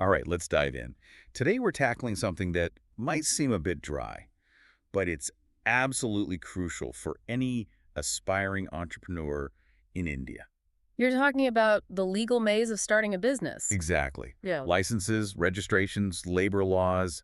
All right, let's dive in. Today we're tackling something that might seem a bit dry, but it's absolutely crucial for any aspiring entrepreneur in India. You're talking about the legal maze of starting a business. Exactly. Yeah. Licenses, registrations, labor laws,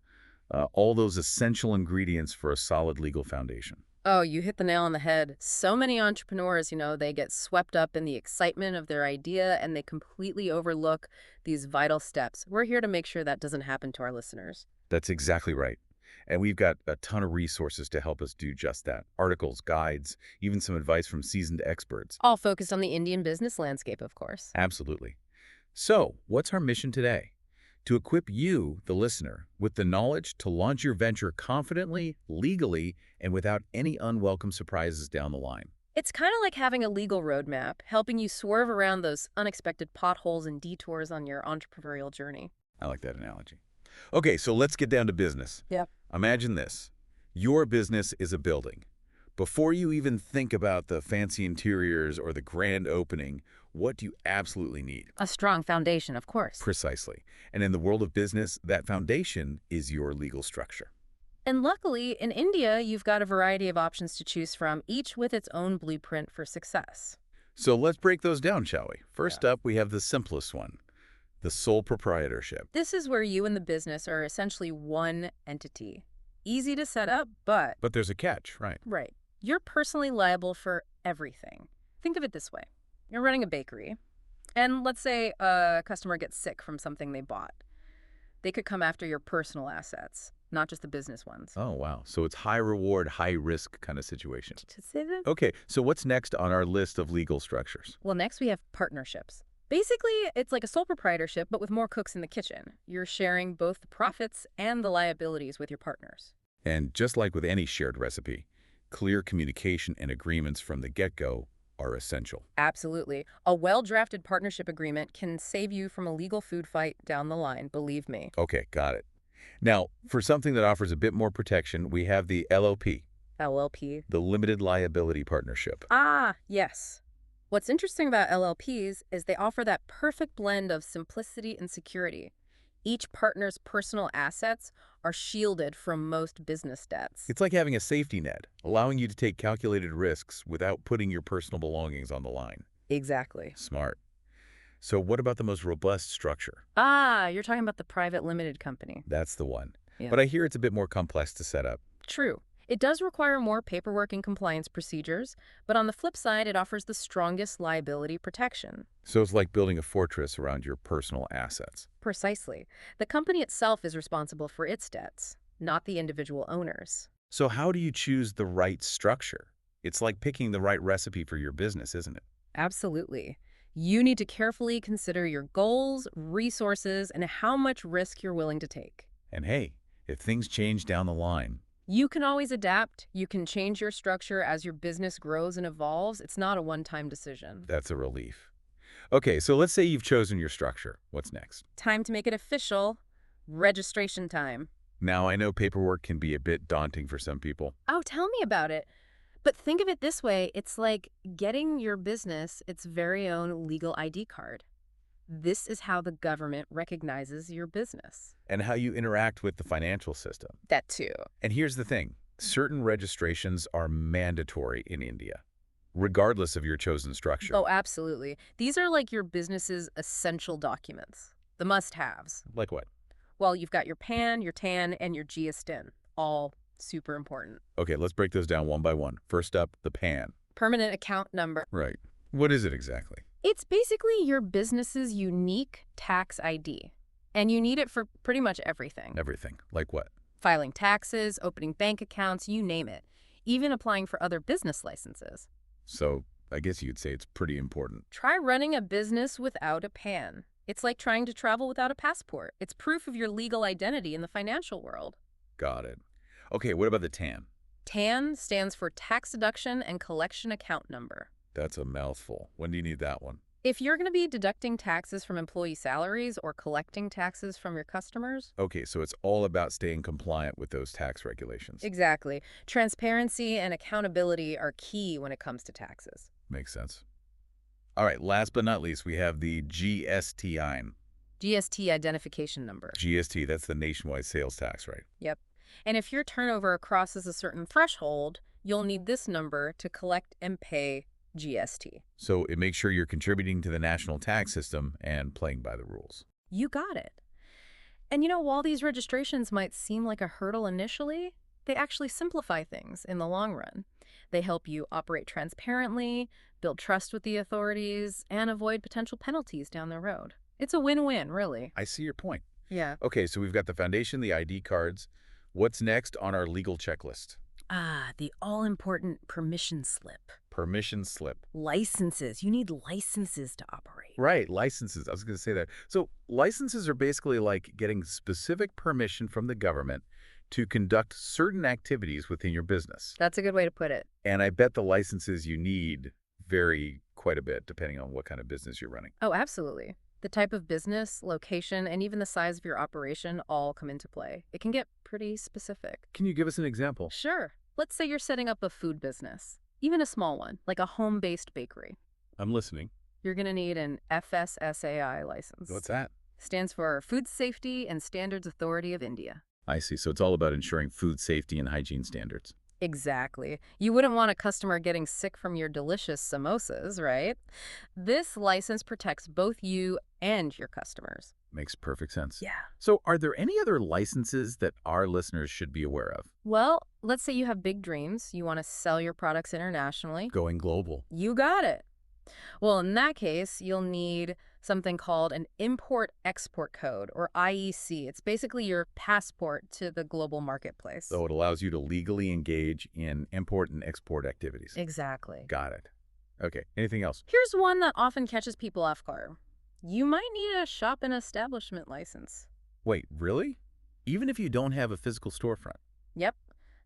all those essential ingredients for a solid legal foundation. Oh, you hit the nail on the head. So many entrepreneurs, they get swept up in the excitement of their idea and they completely overlook these vital steps. We're here to make sure that doesn't happen to our listeners. That's exactly right. And we've got a ton of resources to help us do just that. Articles, guides, even some advice from seasoned experts. All focused on the Indian business landscape, of course. Absolutely. So, what's our mission today? To equip you, the listener, with the knowledge to launch your venture confidently, legally, and without any unwelcome surprises down the line. It's kind of like having a legal roadmap, helping you swerve around those unexpected potholes and detours on your entrepreneurial journey. I like that analogy. Okay, so let's get down to business. Yeah. Imagine this. Your business is a building. Before you even think about the fancy interiors or the grand opening, what do you absolutely need? A strong foundation, of course. Precisely. And in the world of business, that foundation is your legal structure. And luckily, in India, you've got a variety of options to choose from, each with its own blueprint for success. So let's break those down, shall we? First Yeah. up, we have the simplest one, the sole proprietorship. This is where you and the business are essentially one entity. Easy to set up, but But there's a catch, right? right. You're personally liable for everything. Think of it this way. You're running a bakery, and let's say a customer gets sick from something they bought. They could come after your personal assets, not just the business ones. Oh, wow. So it's high reward, high risk kind of situation. To say that? Okay, so what's next on our list of legal structures? Well, next we have partnerships. Basically, it's like a sole proprietorship, but with more cooks in the kitchen. You're sharing both the profits and the liabilities with your partners. And just like with any shared recipe, clear communication and agreements from the get-go are essential. Absolutely. A well-drafted partnership agreement can save you from a legal food fight down the line, believe me. Okay, got it. Now, for something that offers a bit more protection, we have the LLP, LLP. the Limited Liability Partnership. Ah, yes. What's interesting about LLPs is they offer that perfect blend of simplicity and security. Each partner's personal assets are shielded from most business debts. It's like having a safety net, allowing you to take calculated risks without putting your personal belongings on the line. Exactly. Smart. So what about the most robust structure? Ah, you're talking about the private limited company. That's the one. Yeah. But I hear it's a bit more complex to set up. True. It does require more paperwork and compliance procedures, but on the flip side, it offers the strongest liability protection. So it's like building a fortress around your personal assets. Precisely. The company itself is responsible for its debts, not the individual owners. So how do you choose the right structure? It's like picking the right recipe for your business, isn't it? Absolutely. You need to carefully consider your goals, resources, and how much risk you're willing to take. And hey, if things change down the line, You can always adapt. You can change your structure as your business grows and evolves. It's not a one-time decision. that's a relief. Okay, so let's say you've chosen your structure. What's next? Time to make it official. Registration time. Now, I know paperwork can be a bit daunting for some people. Oh, tell me about it. But think of it this way. It's like getting your business its very own legal ID card. This is how the government recognizes your business. And how you interact with the financial system. That too. And here's the thing. Certain registrations are mandatory in India, regardless of your chosen structure. Oh, absolutely. These are like your business's essential documents, the must-haves. Like what? Well, you've got your PAN, your TAN, and your GSTIN, all super important. Okay, let's break those down one by one. First up, the PAN. Permanent account number. Right. What is it exactly? It's basically your business's unique tax ID, and you need it for pretty much everything. Everything. Like what? Filing taxes, opening bank accounts, you name it, even applying for other business licenses. So, I guess you'd say it's pretty important. Try running a business without a PAN. It's like trying to travel without a passport. It's proof of your legal identity in the financial world. Got it. Okay, what about the TAN? TAN stands for Tax Deduction and Collection Account Number. That's a mouthful. When do you need that one? If you're going to be deducting taxes from employee salaries or collecting taxes from your customers. Okay, so it's all about staying compliant with those tax regulations. Exactly. Transparency and accountability are key when it comes to taxes. Makes sense. All right, last but not least, we have the GSTIN. GST identification number. GST, that's the nationwide sales tax, right? Yep. And if your turnover crosses a certain threshold, you'll need this number to collect and pay GST. So it makes sure you're contributing to the national tax system and playing by the rules. You got it. And while these registrations might seem like a hurdle initially, they actually simplify things in the long run. They help you operate transparently, build trust with the authorities, and avoid potential penalties down the road. It's a win-win, really. I see your point. Yeah. Okay, so we've got the foundation, the ID cards. What's next on our legal checklist? The all-important permission slip. Permission slip. Licenses. You need licenses to operate. Right, licenses. I was going to say that. So licenses are basically like getting specific permission from the government to conduct certain activities within your business. That's a good way to put it. And I bet the licenses you need vary quite a bit depending on what kind of business you're running. Oh, absolutely. The type of business, location, and even the size of your operation all come into play. It can get pretty specific. Can you give us an example? Sure. Let's say you're setting up a food business, even a small one, like a home-based bakery. I'm listening. You're going to need an FSSAI license. What's that? Stands for Food Safety and Standards Authority of India. I see. So it's all about ensuring food safety and hygiene standards. Exactly. You wouldn't want a customer getting sick from your delicious samosas, right? This license protects both you and your customers. Makes perfect sense. Yeah. So are there any other licenses that our listeners should be aware of? Well, let's say you have big dreams. You want to sell your products internationally. Going global. You got it. Well, in that case, you'll need something called an Import-Export Code, or IEC. It's basically your passport to the global marketplace. So it allows you to legally engage in import and export activities. Exactly. Got it. Okay. Anything else? Here's one that often catches people off guard. You might need a shop and establishment license. Wait, really? Even if you don't have a physical storefront? Yep.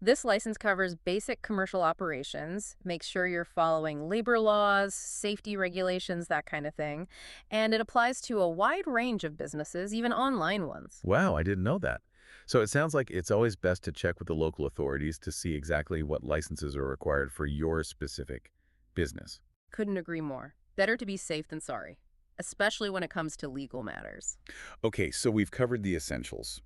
This license covers basic commercial operations, makes sure you're following labor laws, safety regulations, that kind of thing, and it applies to a wide range of businesses, even online ones. Wow, I didn't know that. So it sounds like it's always best to check with the local authorities to see exactly what licenses are required for your specific business. Couldn't agree more. Better to be safe than sorry, especially when it comes to legal matters. Okay, so we've covered the essentials.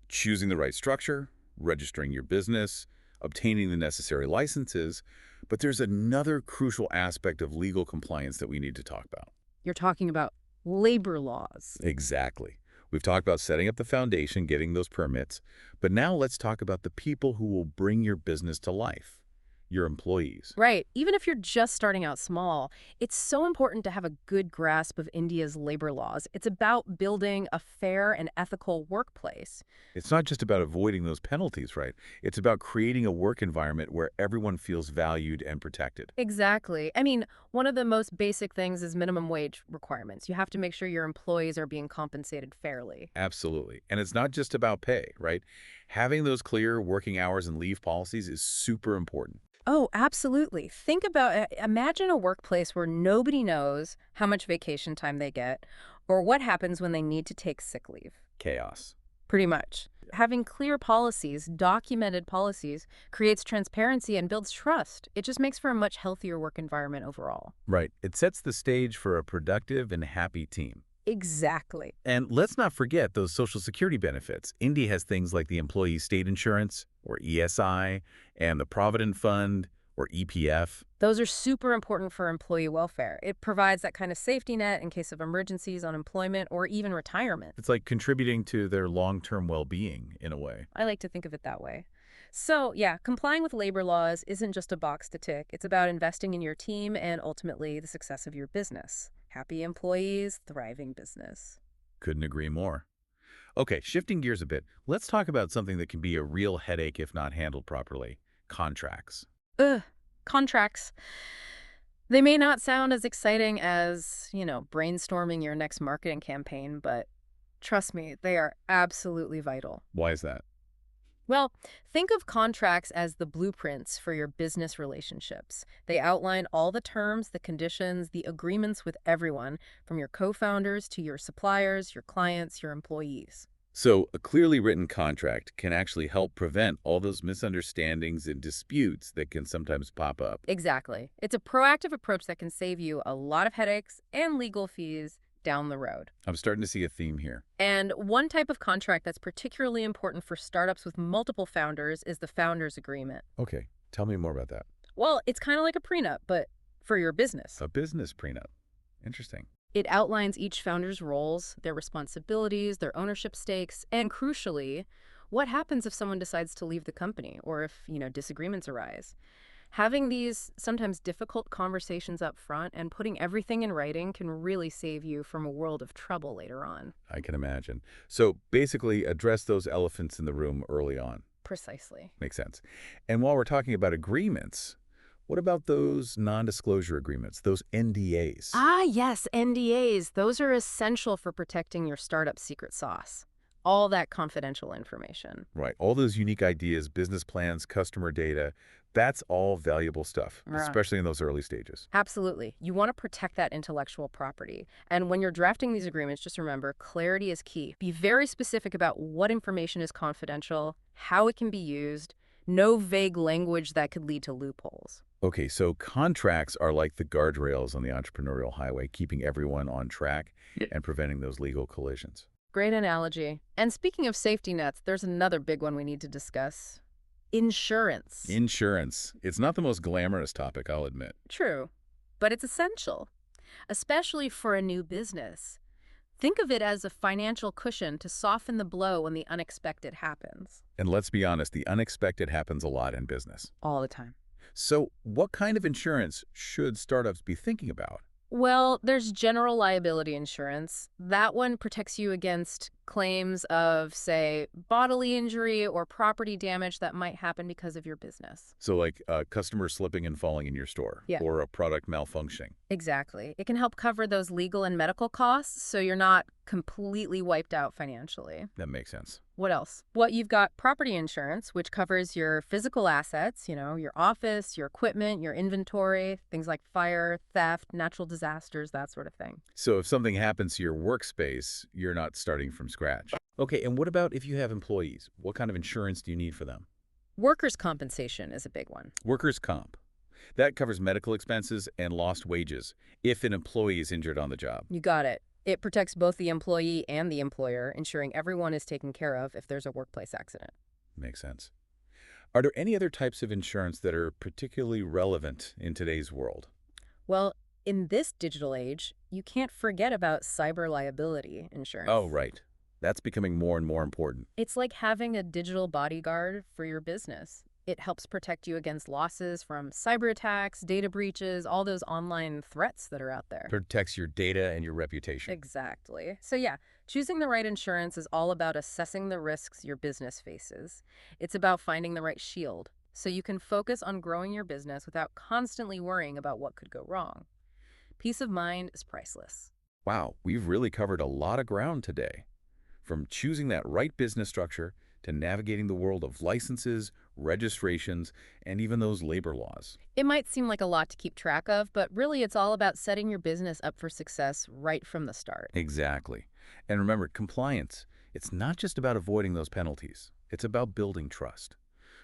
Choosing the right structure, registering your business, obtaining the necessary licenses, but there's another crucial aspect of legal compliance that we need to talk about. You're talking about labor laws. Exactly. We've talked about setting up the foundation, getting those permits, but now let's talk about the people who will bring your business to life, your employees. Right. Even if you're just starting out small, it's so important to have a good grasp of India's labor laws. It's about building a fair and ethical workplace. It's not just about avoiding those penalties, right? It's about creating a work environment where everyone feels valued and protected. Exactly. I mean, one of the most basic things is minimum wage requirements. You have to make sure your employees are being compensated fairly. Absolutely. And it's not just about pay, right? Having those clear working hours and leave policies is super important. Oh, absolutely. Imagine a workplace where nobody knows how much vacation time they get or what happens when they need to take sick leave. Chaos. Pretty much. Having clear policies, documented policies, creates transparency and builds trust. It just makes for a much healthier work environment overall. Right. It sets the stage for a productive and happy team. Exactly. And let's not forget those Social Security benefits. India has things like the Employee State Insurance, or ESI, and the Provident Fund, or EPF. Those are super important for employee welfare. It provides that kind of safety net in case of emergencies, unemployment, or even retirement. It's like contributing to their long-term well-being, in a way. I like to think of it that way. So, yeah, complying with labor laws isn't just a box to tick. It's about investing in your team and ultimately the success of your business. Happy employees, thriving business. Couldn't agree more. Okay, shifting gears a bit, let's talk about something that can be a real headache if not handled properly. Contracts. Contracts. They may not sound as exciting as, brainstorming your next marketing campaign, but trust me, they are absolutely vital. Why is that? Well, think of contracts as the blueprints for your business relationships. They outline all the terms, the conditions, the agreements with everyone, from your co-founders to your suppliers, your clients, your employees. So a clearly written contract can actually help prevent all those misunderstandings and disputes that can sometimes pop up. Exactly. It's a proactive approach that can save you a lot of headaches and legal fees down the road. I'm starting to see a theme here. And one type of contract that's particularly important for startups with multiple founders is the founders agreement. Okay, tell me more about that. Well, it's kind of like a prenup, but for your business. A business prenup. Interesting. It outlines each founder's roles, their responsibilities, their ownership stakes, and crucially, what happens if someone decides to leave the company or if, disagreements arise. Having these sometimes difficult conversations up front and putting everything in writing can really save you from a world of trouble later on. I can imagine. So basically, address those elephants in the room early on. Precisely. Makes sense. And while we're talking about agreements, what about those non-disclosure agreements, those NDAs? Ah, yes, NDAs. Those are essential for protecting your startup secret sauce. All that confidential information. Right. All those unique ideas, business plans, customer data, that's all valuable stuff, Yeah. especially in those early stages. Absolutely. You want to protect that intellectual property. And when you're drafting these agreements, just remember, clarity is key. Be very specific about what information is confidential, how it can be used, no vague language that could lead to loopholes. Okay, so contracts are like the guardrails on the entrepreneurial highway, keeping everyone on track and preventing those legal collisions. Great analogy. And speaking of safety nets, there's another big one we need to discuss. Insurance. Insurance. It's not the most glamorous topic, I'll admit. True, but it's essential, especially for a new business. Think of it as a financial cushion to soften the blow when the unexpected happens. And let's be honest, the unexpected happens a lot in business. All the time. So what kind of insurance should startups be thinking about? Well, there's general liability insurance. That one protects you against claims of, say, bodily injury or property damage that might happen because of your business. So like a customer slipping and falling in your store Yeah. or a product malfunctioning. Exactly. It can help cover those legal and medical costs so you're not completely wiped out financially. That makes sense. What else? You've got property insurance, which covers your physical assets, your office, your equipment, your inventory, things like fire, theft, natural disasters, that sort of thing. So if something happens to your workspace, you're not starting from scratch. Okay, and what about if you have employees? What kind of insurance do you need for them? Workers' compensation is a big one. Workers' comp. That covers medical expenses and lost wages if an employee is injured on the job. You got it. It protects both the employee and the employer, ensuring everyone is taken care of if there's a workplace accident. Makes sense. Are there any other types of insurance that are particularly relevant in today's world? Well, in this digital age, you can't forget about cyber liability insurance. Oh, right. That's becoming more and more important. It's like having a digital bodyguard for your business. It helps protect you against losses from cyber attacks, data breaches, all those online threats that are out there. Protects your data and your reputation. Exactly. So yeah, choosing the right insurance is all about assessing the risks your business faces. It's about finding the right shield so you can focus on growing your business without constantly worrying about what could go wrong. Peace of mind is priceless. Wow, we've really covered a lot of ground today. From choosing that right business structure to navigating the world of licenses, registrations, and even those labor laws. It might seem like a lot to keep track of, but really it's all about setting your business up for success right from the start. Exactly. And remember, compliance, it's not just about avoiding those penalties. It's about building trust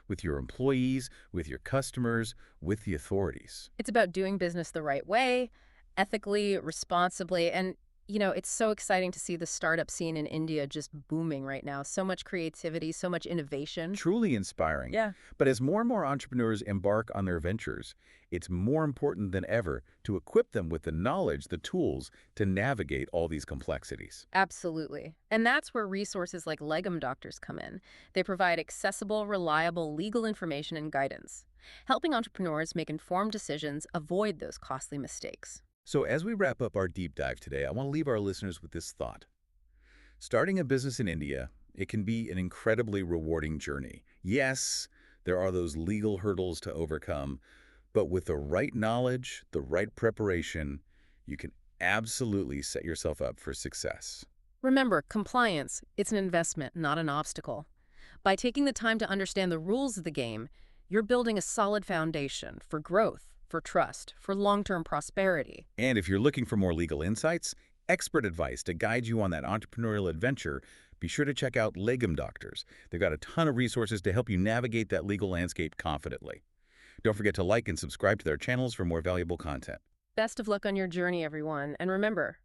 with your employees, with your customers, with the authorities. It's about doing business the right way, ethically, responsibly, and it's so exciting to see the startup scene in India just booming right now. So much creativity, so much innovation. Truly inspiring. Yeah. But as more and more entrepreneurs embark on their ventures, it's more important than ever to equip them with the knowledge, the tools to navigate all these complexities. Absolutely. And that's where resources like Legum doctors come in. They provide accessible, reliable legal information and guidance, helping entrepreneurs make informed decisions, avoid those costly mistakes. So as we wrap up our deep dive today, I want to leave our listeners with this thought. Starting a business in India, it can be an incredibly rewarding journey. Yes, there are those legal hurdles to overcome, but with the right knowledge, the right preparation, you can absolutely set yourself up for success. Remember, compliance, it's an investment, not an obstacle. By taking the time to understand the rules of the game, you're building a solid foundation for growth, for trust, for long-term prosperity. And if you're looking for more legal insights, expert advice to guide you on that entrepreneurial adventure, be sure to check out Legum Doctors. They've got a ton of resources to help you navigate that legal landscape confidently. Don't forget to like and subscribe to their channels for more valuable content. Best of luck on your journey, everyone. And remember,